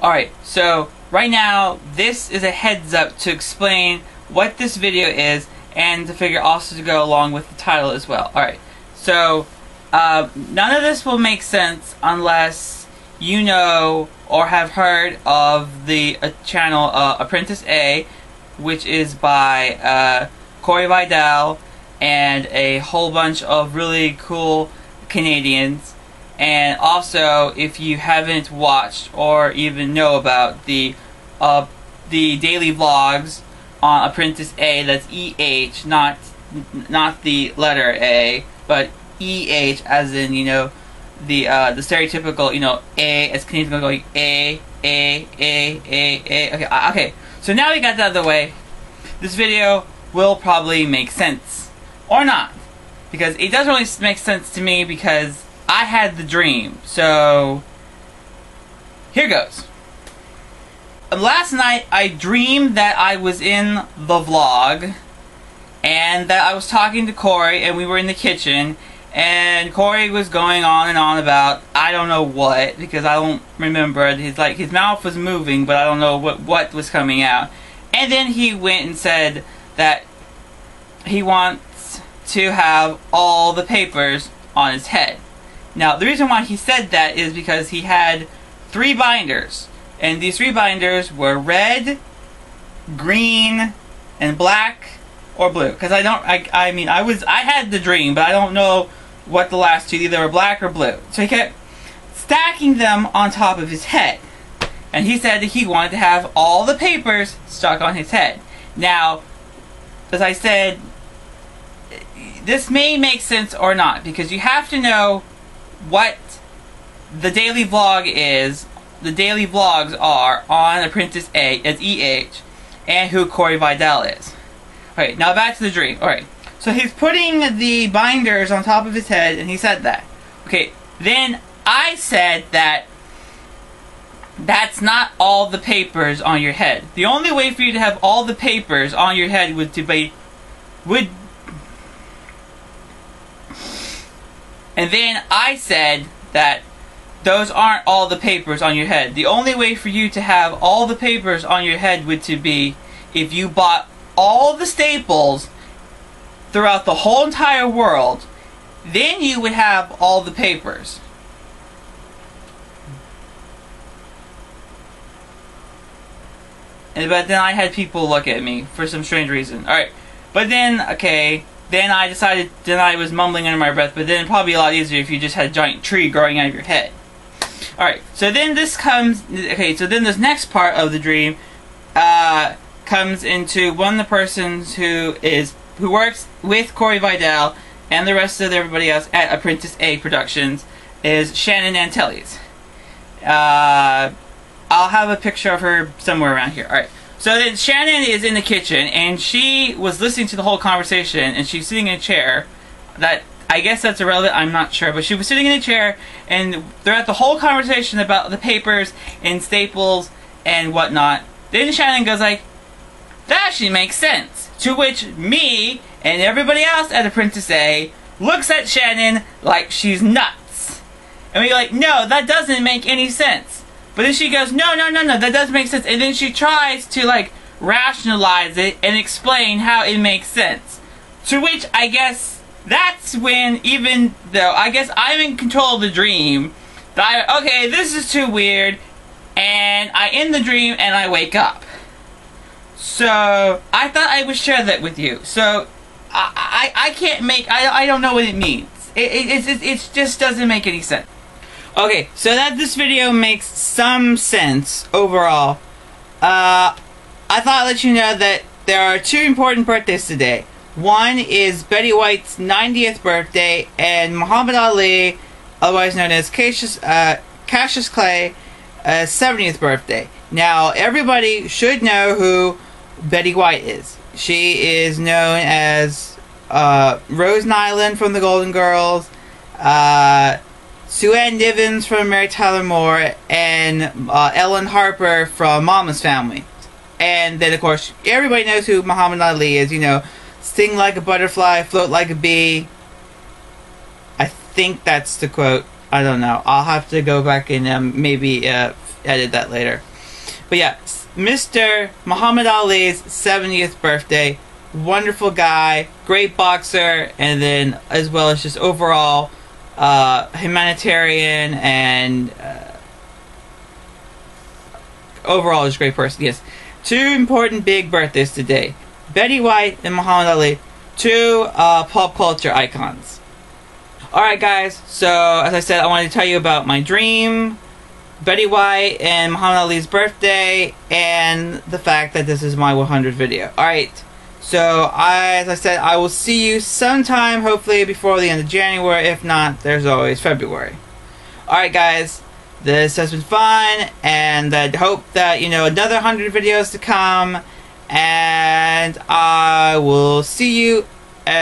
Alright, so right now this is a heads up to explain what this video is and to figure also to go along with the title as well. Alright, so none of this will make sense unless you know or have heard of the channel ApprenticeEh, which is by Corey Vidal and a whole bunch of really cool Canadians. And also, if you haven't watched or even know about the daily vlogs on ApprenticeEh, that's EH, not the letter A, but EH as in, you know, the stereotypical, you know, A as Canadians going A. Okay, so now we got that out of the way. This video will probably make sense or not, because it doesn't really make sense to me because I had the dream. So here goes. Last night I dreamed that I was in the vlog and that I was talking to Corey and we were in the kitchen and Corey was going on and on about I don't know what, because I don't remember. His mouth was moving but I don't know what was coming out. And then he went and said that he wants to have all the papers on his head. Now, the reason why he said that is because he had 3 binders, and these 3 binders were red, green, and black or blue. Because I had the dream, but I don't know what the last 2 either were black or blue. So he kept stacking them on top of his head, and he said that he wanted to have all the papers stuck on his head. Now, as I said, this may make sense or not, because you have to know what the daily vlog is, the daily vlogs are on ApprenticeEh as EH, and who Corey Vidal is. Alright, now back to the dream. Alright, so he's putting the binders on top of his head, and he said that. Okay, then I said that that's not all the papers on your head. The only way for you to have all the papers on your head and then I said that those aren't all the papers on your head. The only way for you to have all the papers on your head would to be if you bought all the staples throughout the whole entire world. Then you would have all the papers. But then I had people look at me for some strange reason. Alright, but then, okay, then I decided, then I was mumbling under my breath, but then it'd probably be a lot easier if you just had a giant tree growing out of your head. Alright, so then this comes, okay, so then this next part of the dream comes into one of the persons who works with Corey Vidal and the rest of everybody else at ApprenticeEh Productions is Shannon Antilles. I'll have a picture of her somewhere around here. Alright. So then Shannon is in the kitchen and she was listening to the whole conversation and she's sitting in a chair. That, I guess that's irrelevant, I'm not sure. But she was sitting in a chair and throughout the whole conversation about the papers and staples and whatnot, then Shannon goes like, that actually makes sense. To which me and everybody else at ApprenticeEh looks at Shannon like she's nuts. And we're like, no, that doesn't make any sense. But then she goes, no, that doesn't make sense. And then she tries to, like, rationalize it and explain how it makes sense. To which, I guess, that's when, even though, I guess I'm in control of the dream, that okay, this is too weird, and I end the dream and I wake up. So, I thought I would share that with you. So, I can't make, I don't know what it means. It just doesn't make any sense. Okay, so that this video makes some sense overall. I thought I'd let you know that there are 2 important birthdays today. One is Betty White's 90th birthday, and Muhammad Ali, otherwise known as Cassius Clay, 70th birthday. Now, everybody should know who Betty White is. She is known as Rose Nyland from the Golden Girls, Sue Ann Nivens from Mary Tyler Moore, and Ellen Harper from Mama's Family. And then, of course, everybody knows who Muhammad Ali is. You know, sting like a butterfly, float like a bee. I think that's the quote. I don't know. I'll have to go back and maybe edit that later. But yeah, Mr. Muhammad Ali's 70th birthday. Wonderful guy, great boxer, and then as well as just overall humanitarian and overall just a great person. Yes. Two important big birthdays today. Betty White and Muhammad Ali. Two pop culture icons. Alright guys, so as I said, I wanted to tell you about my dream, Betty White and Muhammad Ali's birthday, and the fact that this is my 100th video. Alright, so as I said, I will see you sometime, hopefully before the end of January. If not, there's always February. Alright guys, this has been fun, and I hope that, you know, another 100 videos to come, and I will see you in